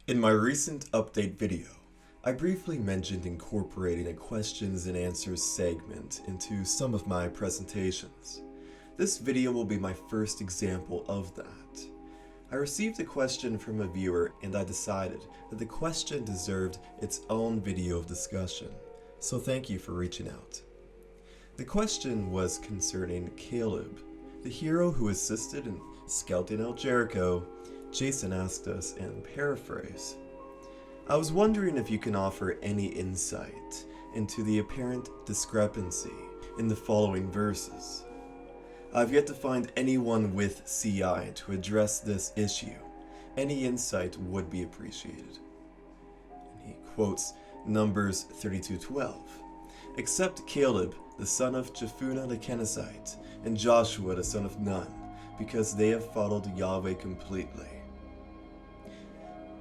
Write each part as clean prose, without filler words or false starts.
In my recent update video, I briefly mentioned incorporating a questions and answers segment into some of my presentations. This video will be my first example of that. I received a question from a viewer and I decided that the question deserved its own video of discussion, so thank you for reaching out. The question was concerning Caleb, the hero who assisted in scouting out Jericho. Jason asked us in paraphrase, I was wondering if you can offer any insight into the apparent discrepancy in the following verses. I've yet to find anyone with CI to address this issue. Any insight would be appreciated. And he quotes Numbers 32:12. Except Caleb, the son of Jephunneh the Kennizzite, and Joshua the son of Nun, because they have followed Yahweh completely.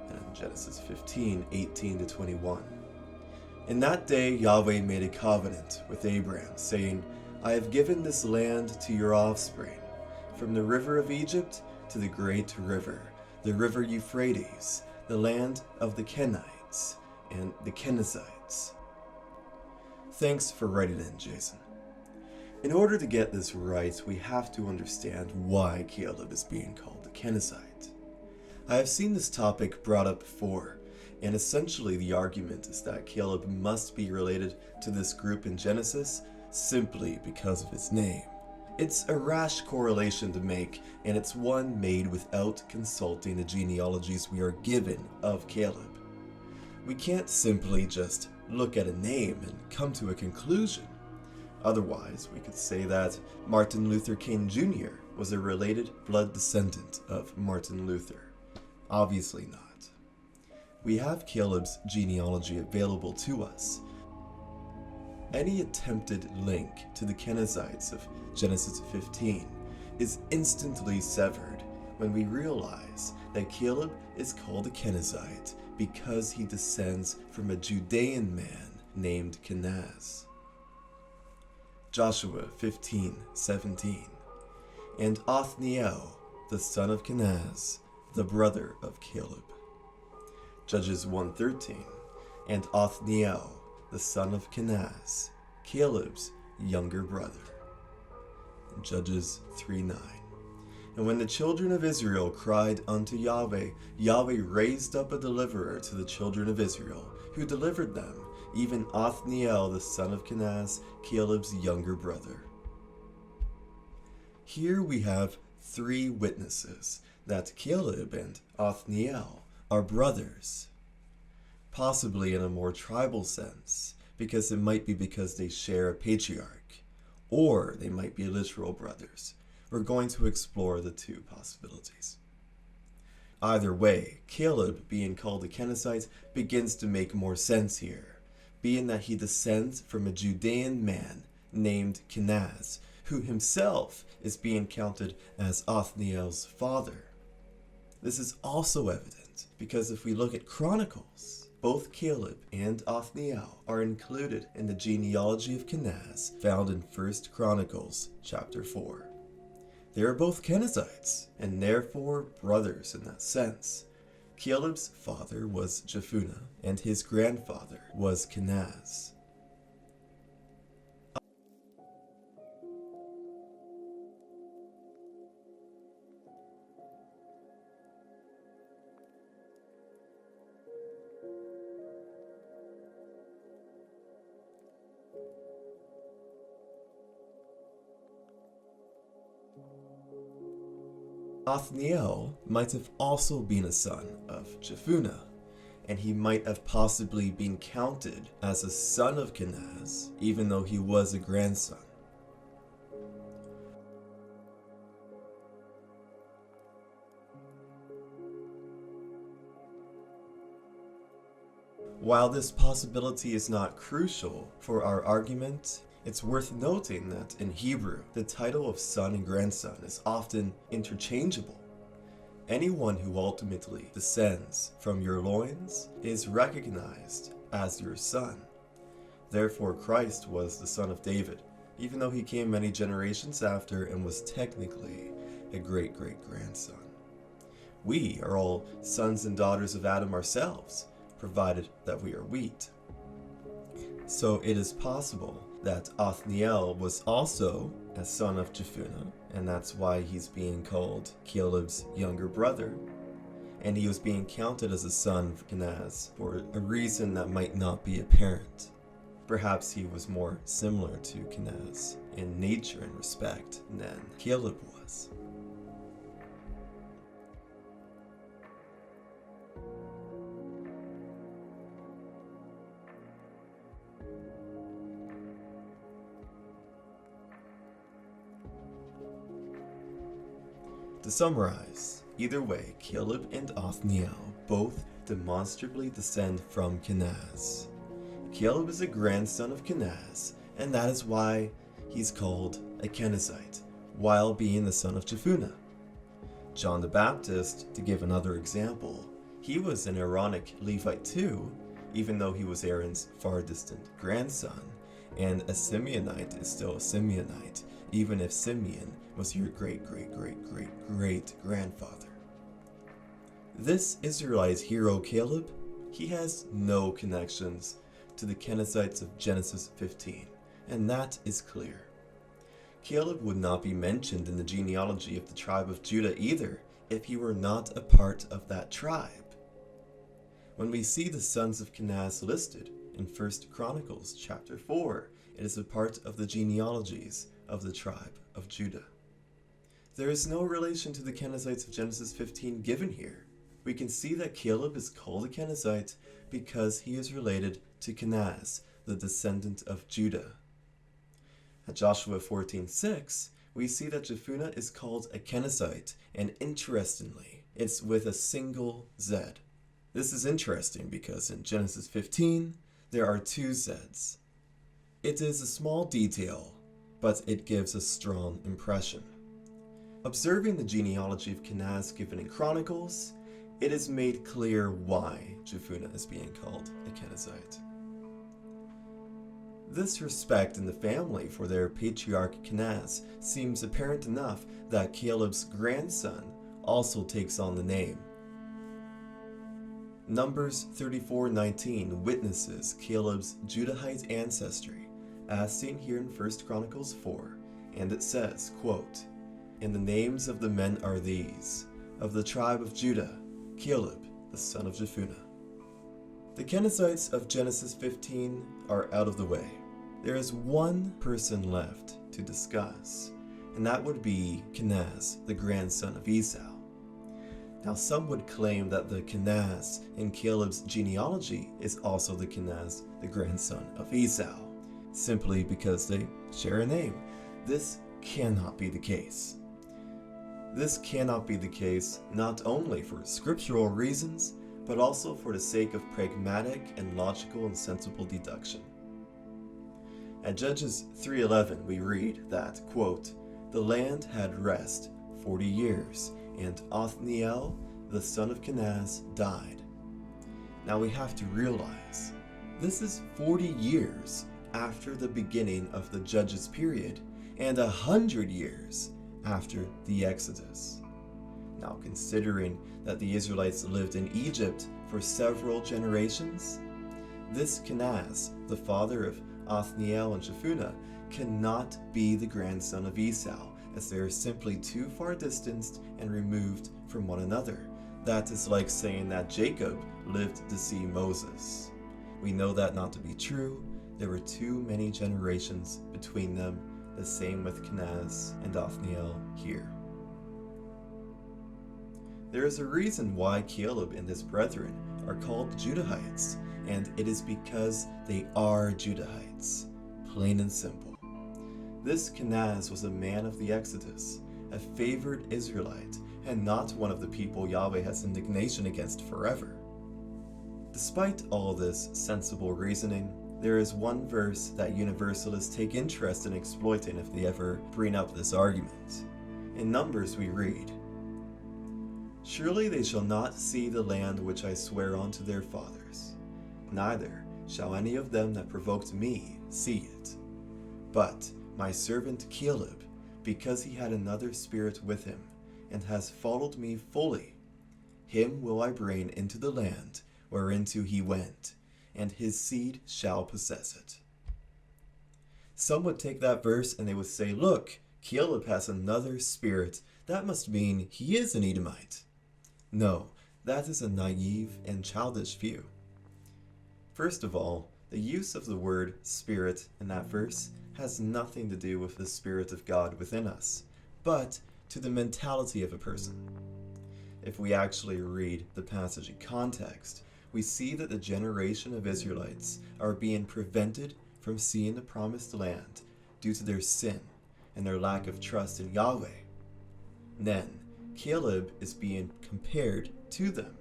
And in Genesis 15:18-21. In that day Yahweh made a covenant with Abraham, saying, I have given this land to your offspring, from the river of Egypt to the great river, the river Euphrates, the land of the Kenites and the Kenizzites. Thanks for writing in, Jason. In order to get this right, we have to understand why Caleb is being called a Kennizzite. I have seen this topic brought up before, and essentially the argument is that Caleb must be related to this group in Genesis simply because of his name. It's a rash correlation to make, and it's one made without consulting the genealogies we are given of Caleb. We can't simply just look at a name and come to a conclusion. Otherwise, we could say that Martin Luther King Jr. was a related blood descendant of Martin Luther. Obviously not. We have Caleb's genealogy available to us. Any attempted link to the Kenizzites of Genesis 15 is instantly severed when we realize that Caleb is called a Kennizzite because he descends from a Judean man named Kenaz. Joshua 15:17. And Othniel, the son of Kenaz, the brother of Caleb. Judges 1:13. And Othniel, the son of Kenaz, Caleb's younger brother. Judges 3:9. And when the children of Israel cried unto Yahweh, Yahweh raised up a deliverer to the children of Israel, who delivered them, even Othniel the son of Kenaz, Caleb's younger brother. Here we have three witnesses that Caleb and Othniel are brothers. Possibly in a more tribal sense, because it might be because they share a patriarch, or they might be literal brothers. We're going to explore the two possibilities. Either way, Caleb being called a Kennizzite begins to make more sense here, being that he descends from a Judean man named Kenaz, who himself is being counted as Othniel's father. This is also evident because if we look at Chronicles, both Caleb and Othniel are included in the genealogy of Kenaz found in 1 Chronicles chapter 4. They are both Kenizzites, and therefore brothers in that sense. Caleb's father was Jephunneh, and his grandfather was Kenaz. Othniel might have also been a son of Jephunneh, and he might have possibly been counted as a son of Kenaz, even though he was a grandson. While this possibility is not crucial for our argument, it's worth noting that in Hebrew, the title of son and grandson is often interchangeable. Anyone who ultimately descends from your loins is recognized as your son. Therefore, Christ was the son of David, even though he came many generations after and was technically a great-great-grandson. We are all sons and daughters of Adam ourselves, provided that we are wheat. So it is possible that Othniel was also a son of Jephunneh, and that's why he's being called Caleb's younger brother. And he was being counted as a son of Kenaz for a reason that might not be apparent. Perhaps he was more similar to Kenaz in nature and respect than Caleb was. To summarize, either way, Caleb and Othniel both demonstrably descend from Kenaz. Caleb is a grandson of Kenaz, and that is why he's called a Kennizzite, while being the son of Jephunneh. John the Baptist, to give another example, he was an Aaronic Levite too, even though he was Aaron's far distant grandson, and a Simeonite is still a Simeonite, even if Simeon was your great-great-great-great-grandfather. This Israelite hero Caleb, he has no connections to the Kenizzites of Genesis 15, and that is clear. Caleb would not be mentioned in the genealogy of the tribe of Judah either if he were not a part of that tribe. When we see the sons of Kenaz listed in 1 Chronicles chapter 4, it is a part of the genealogies of the tribe of Judah. There is no relation to the Kenizzites of Genesis 15 given here. We can see that Caleb is called a Kennizzite because he is related to Kenaz, the descendant of Judah. At Joshua 14:6, we see that Jephunneh is called a Kennizzite, and interestingly, it's with a single Z. This is interesting because in Genesis 15, there are two Zs. It is a small detail, but it gives a strong impression. Observing the genealogy of Kenaz given in Chronicles, it is made clear why Jephunneh is being called a Kennizzite. This respect in the family for their patriarch Kenaz seems apparent enough that Caleb's grandson also takes on the name. Numbers 34:19 witnesses Caleb's judahite ancestry, as seen here in 1 Chronicles 4, and it says, quote, "And the names of the men are these, of the tribe of Judah, Caleb, the son of Jephunneh." The Kenizzites of Genesis 15 are out of the way. There is one person left to discuss, and that would be Kenaz, the grandson of Esau. Now, some would claim that the Kenaz in Caleb's genealogy is also the Kenaz, the grandson of Esau, simply because they share a name. This cannot be the case. This cannot be the case not only for scriptural reasons, but also for the sake of pragmatic and logical and sensible deduction. At Judges 3:11 we read that, quote, "The land had rest 40 years, and Othniel, the son of Kenaz, died." Now we have to realize, this is 40 years after the beginning of the Judges period, and 100 years after the Exodus. Now, considering that the Israelites lived in Egypt for several generations, this Kenaz, the father of Othniel and Jephunneh, cannot be the grandson of Esau, as they are simply too far distanced and removed from one another. That is like saying that Jacob lived to see Moses. We know that not to be true. There were too many generations between them. The same with Kenaz and Othniel here. There is a reason why Caleb and his brethren are called Judahites, and it is because they are Judahites, plain and simple. This Kenaz was a man of the Exodus, a favored Israelite, and not one of the people Yahweh has indignation against forever. Despite all this sensible reasoning, there is one verse that universalists take interest in exploiting if they ever bring up this argument. In Numbers we read, "Surely they shall not see the land which I swear unto their fathers, neither shall any of them that provoked me see it. But my servant Caleb, because he had another spirit with him, and has followed me fully, him will I bring into the land whereinto he went, and his seed shall possess it. Some would take that verse and they would say, look, Caleb has another spirit. That must mean he is an Edomite. No, that is a naive and childish view. First of all, the use of the word spirit in that verse has nothing to do with the Spirit of God within us, but to the mentality of a person. If we actually read the passage in context, we see that the generation of Israelites are being prevented from seeing the promised land due to their sin and their lack of trust in Yahweh. Then, Caleb is being compared to them.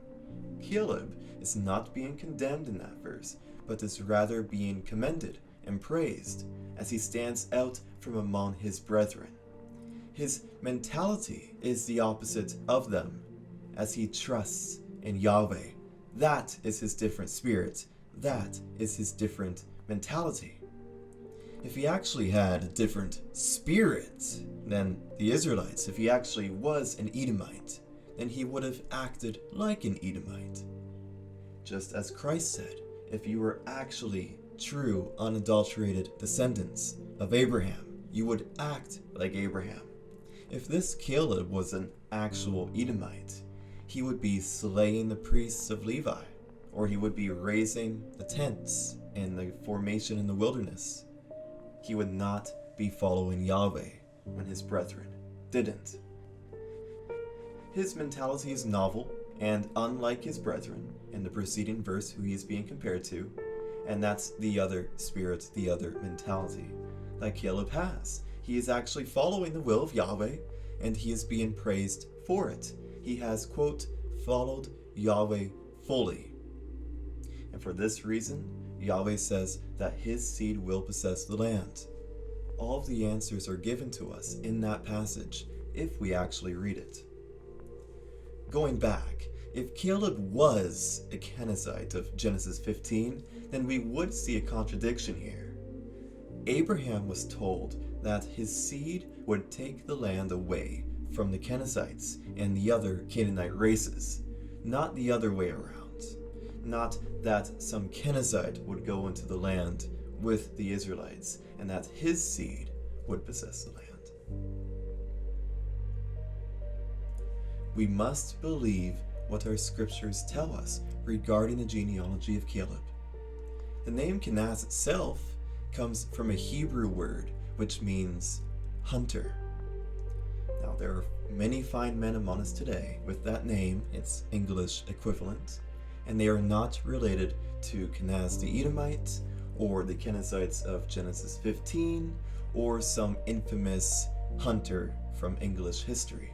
Caleb is not being condemned in that verse, but is rather being commended and praised as he stands out from among his brethren. His mentality is the opposite of them, as he trusts in Yahweh. That is his different spirit. That is his different mentality. If he actually had a different spirit than the Israelites, if he actually was an Edomite, then he would have acted like an Edomite. Just as Christ said, if you were actually true, unadulterated descendants of Abraham, you would act like Abraham. If this Caleb was an actual Edomite, he would be slaying the priests of Levi, or he would be raising the tents and the formation in the wilderness. He would not be following Yahweh when his brethren didn't. His mentality is novel and unlike his brethren in the preceding verse who he is being compared to, and that's the other spirit, the other mentality that Caleb has. He is actually following the will of Yahweh, and he is being praised for it. He has, quote, followed Yahweh fully. And for this reason, Yahweh says that his seed will possess the land. All of the answers are given to us in that passage if we actually read it. Going back, if Caleb was a Kennizzite of Genesis 15, then we would see a contradiction here. Abraham was told that his seed would take the land away from the Kenizzites and the other Canaanite races, not the other way around. Not that some Kennizzite would go into the land with the Israelites and that his seed would possess the land. We must believe what our scriptures tell us regarding the genealogy of Caleb. The name Kenaz itself comes from a Hebrew word which means hunter. Now, there are many fine men among us today with that name, its English equivalent, and they are not related to Kenaz the Edomite or the Kenizzites of Genesis 15 or some infamous hunter from English history.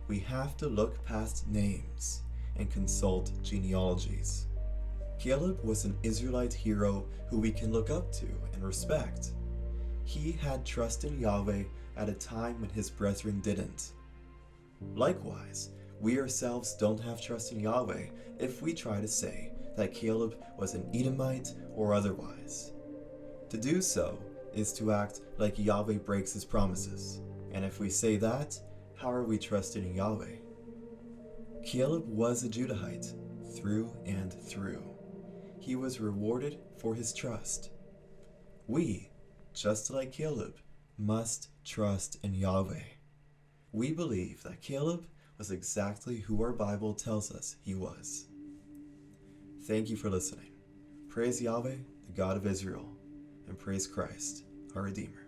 We have to look past names and consult genealogies. Caleb was an Israelite hero who we can look up to and respect. He had trust in Yahweh at a time when his brethren didn't. Likewise, we ourselves don't have trust in Yahweh if we try to say that Caleb was an Edomite or otherwise. To do so is to act like Yahweh breaks his promises, and if we say that, how are we trusting in Yahweh? Caleb was a judahite through and through. He was rewarded for his trust. We, just like Caleb, must trust in Yahweh. We believe that Caleb was exactly who our Bible tells us he was. Thank you for listening. Praise Yahweh, the God of Israel, and praise Christ, our Redeemer.